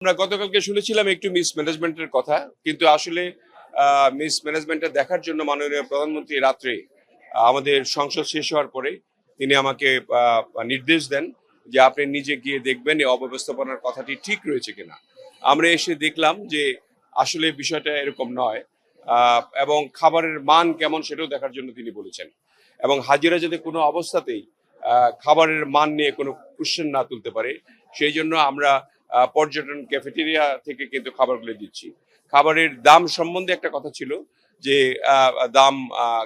আমরা গতকালকে শুনেছিলাম একটু মিসম্যানেজমেন্টের কথা, কিন্তু আসলে মিসম্যানেজমেন্টটা দেখার জন্য মাননীয় প্রধানমন্ত্রী রাত্রে আমাদের সংসদ শেষ হওয়ার পরে তিনি আমাকে নির্দেশ দেন যে আপনি নিজে গিয়ে দেখবেন এই অব্যবস্থাপনার কথাটি ঠিক রয়েছে কিনা। আমরা এসে দেখলাম যে আসলে বিষয়টা এরকম নয়, এবং খাবারের মান কেমন সেটাও দেখার জন্য তিনি বলেছেন, এবং হাজিরা যাতে কোনো অবস্থাতেই খাবারের মান নিয়ে কোনো কোশ্চেন না তুলতে পারে সেই জন্য আমরা পর্যটন ক্যাফেটেরিয়া থেকে কিন্তু খাবারগুলো দিচ্ছি। খাবারের দাম সম্বন্ধে একটা কথা ছিল যে দাম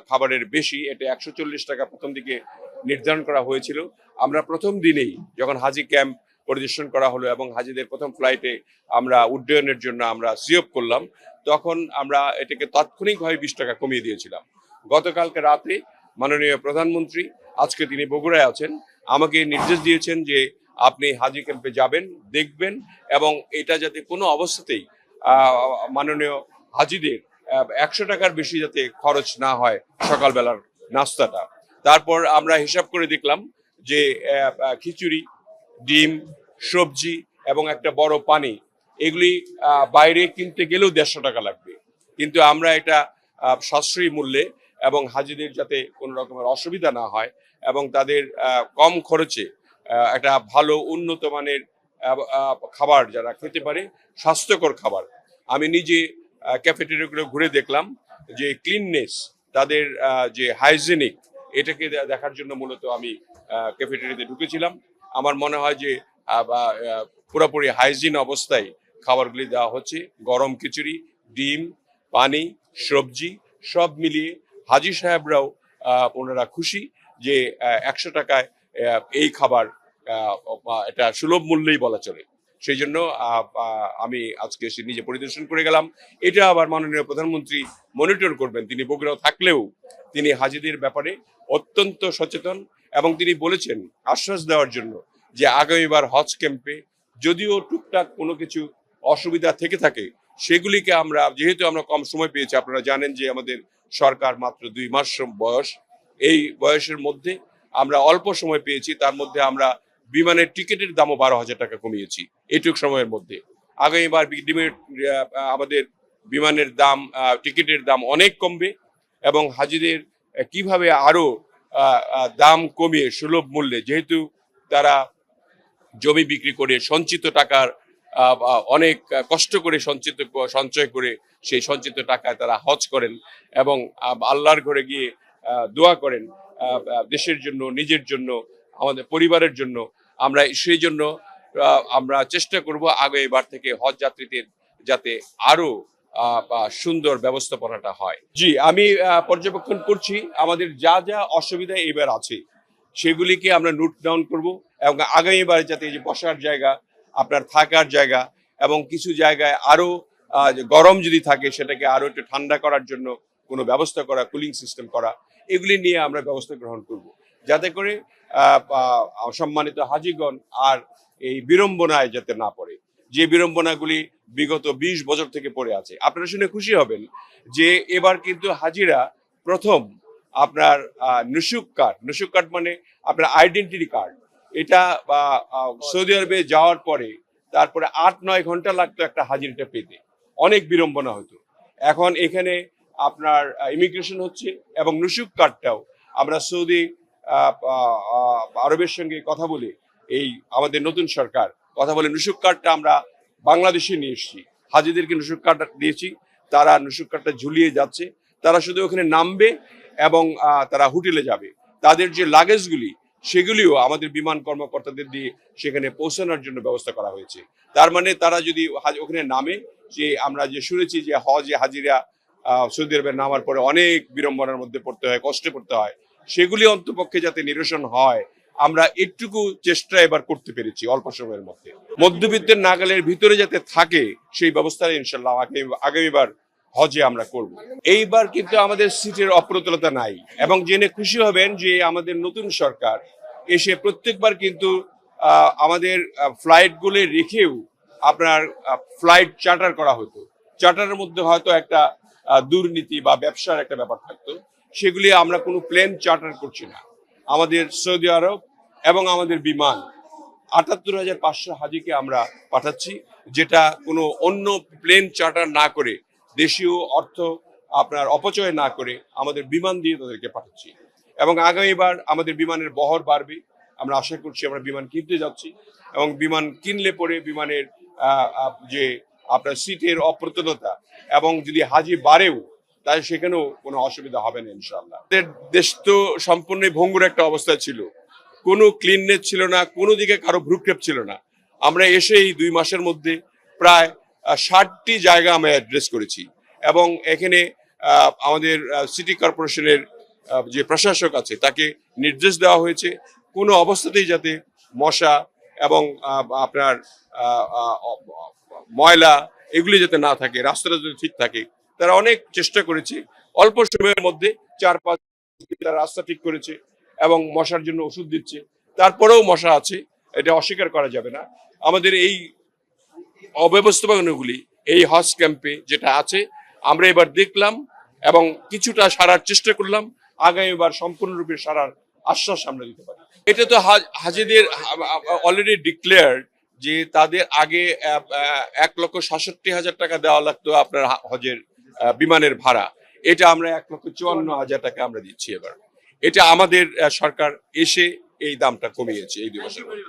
খাবারের বেশি, এটা 140 টাকা প্রথম দিকে নির্ধারণ করা হয়েছিল। আমরা প্রথম দিনেই যখন হাজি ক্যাম্প পরিদর্শন করা হলো এবং হাজিদের প্রথম ফ্লাইটে আমরা উড্ডয়নের জন্য আমরা সিওপ করলাম, তখন আমরা এটাকে তাৎক্ষণিকভাবে 20 টাকা কমিয়ে দিয়েছিলাম। গতকালকে রাতে মাননীয় প্রধানমন্ত্রী, আজকে তিনি বগুড়ায় আছেন, আমাকে নির্দেশ দিয়েছেন যে আপনি হাজি ক্যাম্পে যাবেন, দেখবেন, এবং এটা যাতে কোনো অবস্থাতেই মাননীয় হাজিদের 100 টাকার বেশি যাতে খরচ না হয় সকালবেলার নাস্তাটা। তারপর আমরা হিসাব করে দেখলাম যে খিচুড়ি, ডিম, সবজি এবং একটা বড় পানি, এগুলি বাইরে কিনতে গেলেও 150 টাকা লাগবে, কিন্তু আমরা এটা সাশ্রয়ী মূল্যে এবং হাজিদের যাতে কোনো রকমের অসুবিধা না হয় এবং তাদের কম খরচে একটা ভালো উন্নত মানের খাবার যারা খেতে পারে, স্বাস্থ্যকর খাবার। আমি নিজে ক্যাফেটেরিয়াগুলো ঘুরে দেখলাম যে ক্লিননেস, তাদের যে হাইজেনিক, এটাকে দেখার জন্য মূলত আমি ক্যাফেটেরিয়াতে ঢুকেছিলাম। আমার মনে হয় যে পুরোপুরি হাইজিন অবস্থায় খাবারগুলি দেওয়া হচ্ছে। গরম খিচুড়ি, ডিম, পানি, সবজি সব মিলিয়ে হাজি সাহেবরাও ওনারা খুশি যে 100 টাকায় এই খাবার এটা সুলভ মূল্যেই বলা চলে। সেই জন্য আমি আজকে এসে নিজে পরিদর্শন করে গেলাম। এটা আবার মাননীয় প্রধানমন্ত্রী মনিটর করবেন। তিনি বগুড়াও থাকলেও তিনি হাজিদের ব্যাপারে অত্যন্ত সচেতন, এবং তিনি বলেছেন আশ্বাস দেওয়ার জন্য যে আগামীবার হজ ক্যাম্পে যদিও টুকটাক কোনো কিছু অসুবিধা থেকে থাকে সেগুলিকে আমরা, যেহেতু আমরা কম সময় পেয়েছি, আপনারা জানেন যে আমাদের সরকার মাত্র 2 মাস বয়স, এই বয়সের মধ্যে আমরা অল্প সময় পেয়েছি, তার মধ্যে আমরা বিমানের টিকিটের দামও 12,000 টাকা কমিয়েছি এইটুক সময়ের মধ্যে। আগামীবার আমাদের বিমানের দাম, টিকিটের দাম অনেক কমবে, এবং হাজিদের কিভাবে আরো দাম কমিয়ে সুলভ মূল্যে, যেহেতু তারা জমি বিক্রি করে সঞ্চিত টাকার অনেক কষ্ট করে সঞ্চয় করে সেই সঞ্চিত টাকায় তারা হজ করেন এবং আল্লাহর ঘরে গিয়ে দোয়া করেন দেশের জন্য, নিজের জন্য, আমাদের পরিবারের জন্য। আমরা সেই জন্য আমরা চেষ্টা করব আগামীবার থেকে হজ যাত্রীদের যাতে আরো সুন্দর ব্যবস্থাপনাটা হয়। জি, আমি পর্যবেক্ষণ করছি আমাদের যা যা অসুবিধা এবার আছে সেগুলিকে আমরা নোট ডাউন করব, এবং আগামীবার যাতে যে বসার জায়গা, আপনার থাকার জায়গা, এবং কিছু জায়গায় আরো গরম যদি থাকে সেটাকে আরো একটু ঠান্ডা করার জন্য কোনো ব্যবস্থা করা, কুলিং সিস্টেম করা, এগুলি নিয়ে আমরা ব্যবস্থা গ্রহণ করব, যাতে করে সম্মানিত হাজিগণ আর এই বিড়ম্বনায় যাতে না পড়ে, যে বিড়ম্বনাগুলি বিগত 20 বছর থেকে পড়ে আছে। আপনারা শুনে খুশি হবেন যে এবার কিন্তু হাজিরা প্রথম আপনার নুসুক কার্ড মানে আপনার আইডেন্টিটি কার্ড, এটা সৌদি আরবে যাওয়ার পরে তারপরে 8-9 ঘন্টা লাগতো একটা হাজিরাটা পেতে, অনেক বিড়ম্বনা হতো। এখন এখানে আপনার ইমিগ্রেশন হচ্ছে, এবং নুসুক কার্ডটাও আমরা সৌদি আরবের সঙ্গে কথা বলে, এই আমাদের নতুন সরকার কথা বলে নুসুক কার্ডটা আমরা বাংলাদেশে নিয়ে এসেছি। হাজিদেরকে নুসুক কার্ড দিয়েছি, তারা নুসুক কার্ডটা ঝুলিয়ে যাচ্ছে, তারা শুধু ওখানে নামবে এবং তারা হোটেলে যাবে। তাদের যে লাগেজগুলি সেগুলিও আমাদের বিমান কর্মকর্তাদের দিয়ে সেখানে পৌঁছানোর জন্য ব্যবস্থা করা হয়েছে। তার মানে তারা যদি ওখানে নামে, যে আমরা যে শুনেছি যে হজে হাজিরা সৌদি আরবে নামার পরে অনেক বিড়ম্বনার মধ্যে পড়তে হয়, কষ্টে পড়তে হয়, সেগুলি অন্তপক্ষে যাতে নিরসন হয়, আমরা একটুকু চেষ্টা এবার করতে পেরেছি অল্প সময়ের মধ্যে। মধ্যবিত্তের নাগালের ভিতরে যাতে থাকে সেই ব্যবস্থা ইনশাল্লাহ আগামীবার হজে আমরা করব। এইবার কিন্তু আমাদের সিটের অপ্রতুলতা নাই, এবং জেনে খুশি হবেন যে আমাদের নতুন সরকার এসে প্রত্যেকবার কিন্তু আমাদের ফ্লাইটগুলো রেখেও আপনার ফ্লাইট চার্টার করা হতো। চার্টারের মধ্যে হয়তো একটা দুর্নীতি বা ব্যবসার একটা ব্যাপার থাকতো, সেগুলি আমরা কোনো প্লেন চার্টার করছি না। আমাদের সৌদি আরব এবং আমাদের বিমান 78,500 হাজিকে আমরা পাঠাচ্ছি, যেটা কোনো অন্য প্লেন চার্টার না করে, দেশীয় অর্থ আপনার অপচয় না করে আমাদের বিমান দিয়ে তাদেরকে পাঠাচ্ছি। এবং আগামীবার আমাদের বিমানের বহর বাড়বে, আমরা আশা করছি আমরা বিমান কিনতে যাচ্ছি, এবং বিমান কিনলে পরে বিমানের যে আপনার সিটের অপ্রতুলতা এবং যদি হাজি বাড়েও তাহলে সেখানেও কোনো অসুবিধা হবে না ইনশাআল্লাহ। আমাদের দেশ তো সম্পূর্ণ ভঙ্গুর একটা অবস্থা ছিল, কোনো ক্লিননেস ছিল না, কোনো দিকে কারো ভ্রুক্ষেপ ছিল না। আমরা এসে এই 2 মাসের মধ্যে প্রায় 60টি জায়গা আমরা অ্যাড্রেস করেছি, এবং এখানে আমাদের সিটি কর্পোরেশনের যে প্রশাসক আছে তাকে নির্দেশ দেওয়া হয়েছে কোনো অবস্থাতেই যাতে মশা এবং আপনার ময়লা এগুলি যাতে না থাকে, রাস্তাটা যদি ঠিক থাকে। তারা অনেক চেষ্টা করেছে, অল্প সময়ের মধ্যে 4-5 তারা রাস্তা ঠিক করেছে এবং মশার জন্য ওষুধ দিচ্ছে। তারপরেও মশা আছে, এটা অস্বীকার করা যাবে না। আমাদের এই অব্যবস্থাপনাগুলি এই হজ ক্যাম্পে যেটা আছে আমরা এবার দেখলাম এবং কিছুটা সারার চেষ্টা করলাম, আগামীবার সম্পূর্ণরূপে সারার আশ্বাস আমরা দিতে পারি। এটা তো হাজিদের অলরেডি ডিক্লেয়ার্ড যে তাদের আগে 1,67,000 টাকা দেওয়া লাগতো আপনার হজের বিমানের ভাড়া, এটা আমরা 1,54,000 টাকা আমরা দিচ্ছি এবার। এটা আমাদের সরকার এসে এই দামটা কমিয়েছে এই 2 বছর।